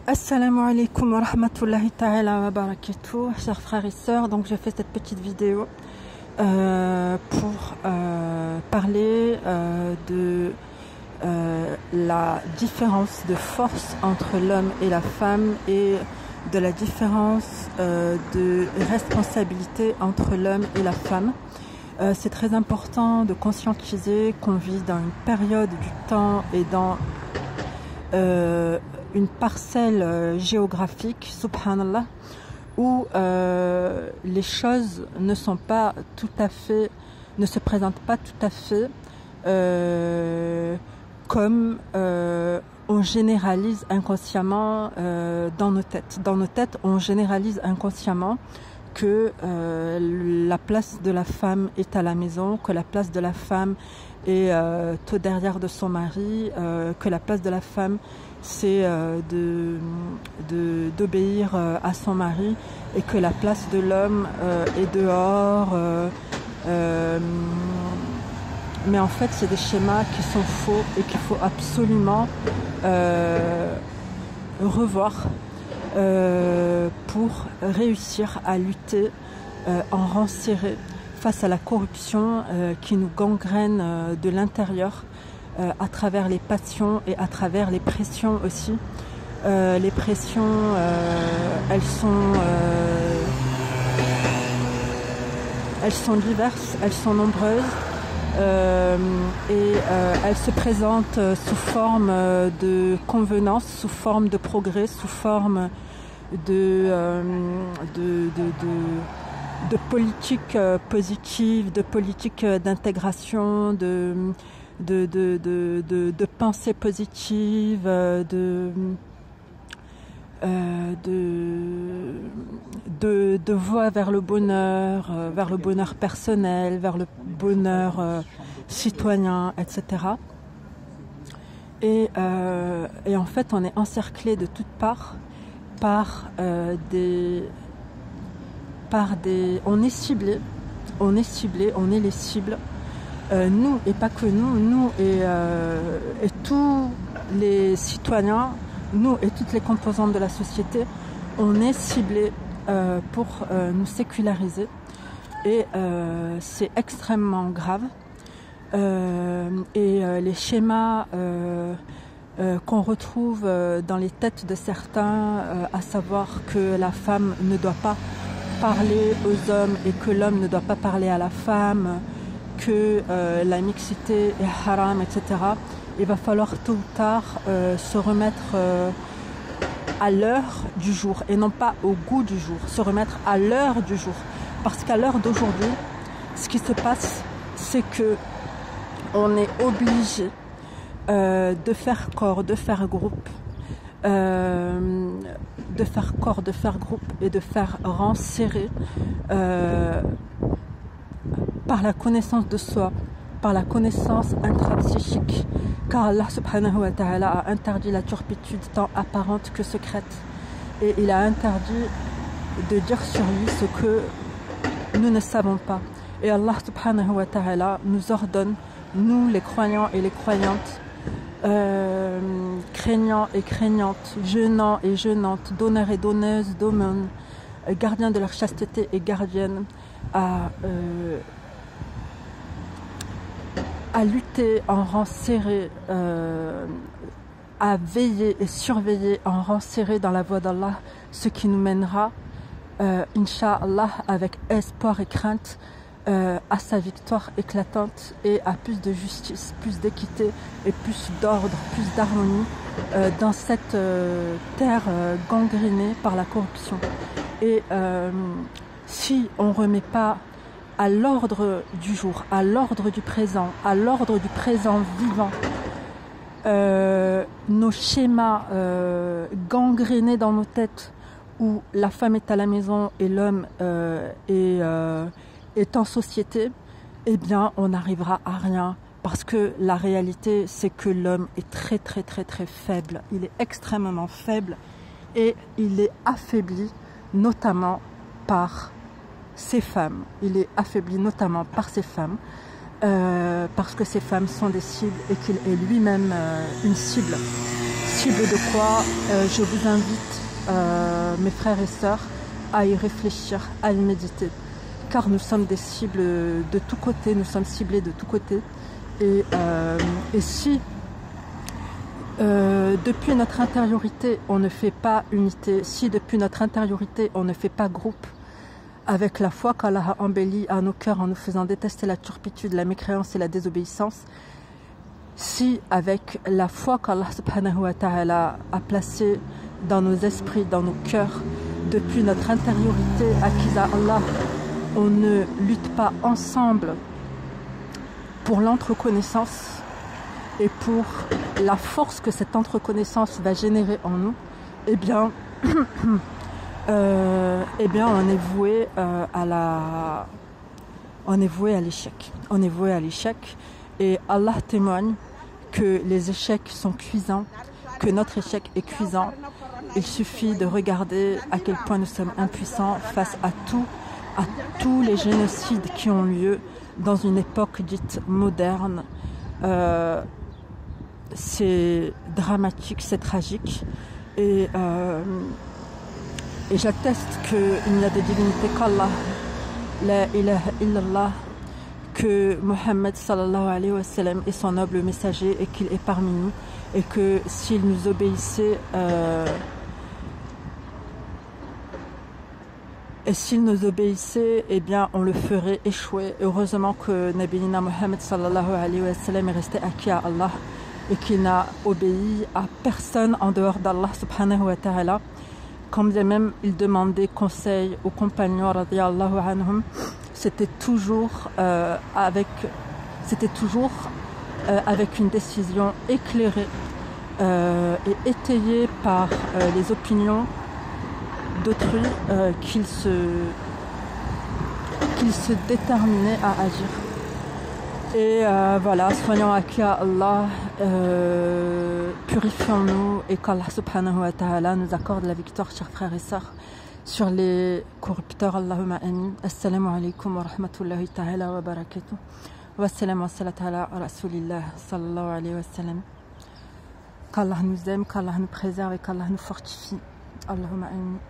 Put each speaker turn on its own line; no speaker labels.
Assalamu alaikum wa rahmatullahi ta'ala wa barakatuh, chers frères et sœurs. Donc j'ai fait cette petite vidéo pour parler de la différence de force entre l'homme et la femme et de la différence de responsabilité entre l'homme et la femme. C'est très important de conscientiser qu'on vit dans une période du temps et dans une parcelle géographique, subhanallah, où les choses ne sont pas tout à fait, ne se présentent pas tout à fait comme on généralise inconsciemment dans nos têtes. Dans nos têtes, on généralise inconsciemment que la place de la femme est à la maison, que la place de la femme est tout derrière de son mari, que la place de la femme c'est d'obéir à son mari et que la place de l'homme est dehors. Mais en fait, c'est des schémas qui sont faux et qu'il faut absolument revoir pour réussir à lutter en rang serré face à la corruption qui nous gangrène de l'intérieur à travers les passions et à travers les pressions aussi. Les pressions, elles sont diverses, elles sont nombreuses et elles se présentent sous forme de convenance, sous forme de progrès, sous forme de politique positive, de politique d'intégration, de pensée positive, de voie vers le bonheur personnel, vers le bonheur citoyen, etc. Et en fait, on est encerclé de toutes parts par on est ciblé, on est les cibles. Nous et pas que nous et tous les citoyens, nous et toutes les composantes de la société, on est ciblés pour nous séculariser et c'est extrêmement grave. Les schémas qu'on retrouve dans les têtes de certains, à savoir que la femme ne doit pas parler aux hommes et que l'homme ne doit pas parler à la femme, que la mixité est haram, etc. Il va falloir tôt ou tard se remettre à l'heure du jour et non pas au goût du jour, se remettre à l'heure du jour. Parce qu'à l'heure d'aujourd'hui, ce qui se passe, c'est que on est obligé de faire corps, de faire groupe, et de faire rang serré par la connaissance de soi, par la connaissance intrapsychique, car Allah subhanahu wa ta'ala a interdit la turpitude tant apparente que secrète, et il a interdit de dire sur lui ce que nous ne savons pas. Et Allah subhanahu wa ta'ala nous ordonne, nous les croyants et les croyantes, craignants et craignantes, jeûnants et jeûnantes, donneurs et donneuses d'aumônes, gardiens de leur chasteté et gardiennes, à lutter en rang serré, à veiller et surveiller en rang serré dans la voie d'Allah, ce qui nous mènera, Inch'Allah, avec espoir et crainte, à sa victoire éclatante et à plus de justice, plus d'équité et plus d'ordre, plus d'harmonie dans cette terre gangrénée par la corruption. Et si on ne remet pas à l'ordre du jour, à l'ordre du présent vivant, nos schémas gangrénés dans nos têtes où la femme est à la maison et l'homme est en société, eh bien on n'arrivera à rien, parce que la réalité c'est que l'homme est très très très très faible, il est extrêmement faible et il est affaibli notamment par ces femmes, il est affaibli notamment par ces femmes parce que ces femmes sont des cibles et qu'il est lui-même une cible. cible de quoi je vous invite, mes frères et sœurs, à y réfléchir, à y méditer. Car nous sommes des cibles de tous côtés, nous sommes ciblés de tous côtés. Et si depuis notre intériorité on ne fait pas unité, si depuis notre intériorité on ne fait pas groupe, avec la foi qu'Allah a embellie à nos cœurs en nous faisant détester la turpitude, la mécréance et la désobéissance, si avec la foi qu'Allah subhanahu wa ta'ala a placée dans nos esprits, dans nos cœurs, depuis notre intériorité acquise à Allah, on ne lutte pas ensemble pour l'entreconnaissance et pour la force que cette entreconnaissance va générer en nous, eh bien, on est voué à l'échec. On est voué à l'échec. Et Allah témoigne que les échecs sont cuisants, que notre échec est cuisant. Il suffit de regarder à quel point nous sommes impuissants face à tous les génocides qui ont lieu dans une époque dite moderne. C'est dramatique, c'est tragique. Et j'atteste qu'il n'y a de divinité qu'Allah, la ilaha illallah, que Mohammed sallallahu alayhi wa sallam est son noble messager et qu'il est parmi nous, et que s'il nous obéissait, eh bien on le ferait échouer. Heureusement que Nabiyina Mohammed sallallahu alayhi wa sallam est resté acquis à Allah et qu'il n'a obéi à personne en dehors d'Allah subhanahu wa ta'ala. Quand bien même il demandait conseil aux compagnons radiyallahu anhum, c'était toujours avec une décision éclairée et étayée par les opinions d'autrui qu'il se déterminait à agir. Et voilà, soyons acquis à Allah, purifions-nous et qu'Allah subhanahu wa ta'ala nous accorde la victoire, chers frères et sœurs, sur les corrupteurs. Allahumma amin. Assalamu alaikum wa rahmatullahi ta'ala wa barakatuh. Wa salam wa salat ala rasulillah sallallahu alayhi wa sallam. Qu'Allah nous aime, qu'Allah nous préserve et qu'Allah nous fortifie. Allahumma amin.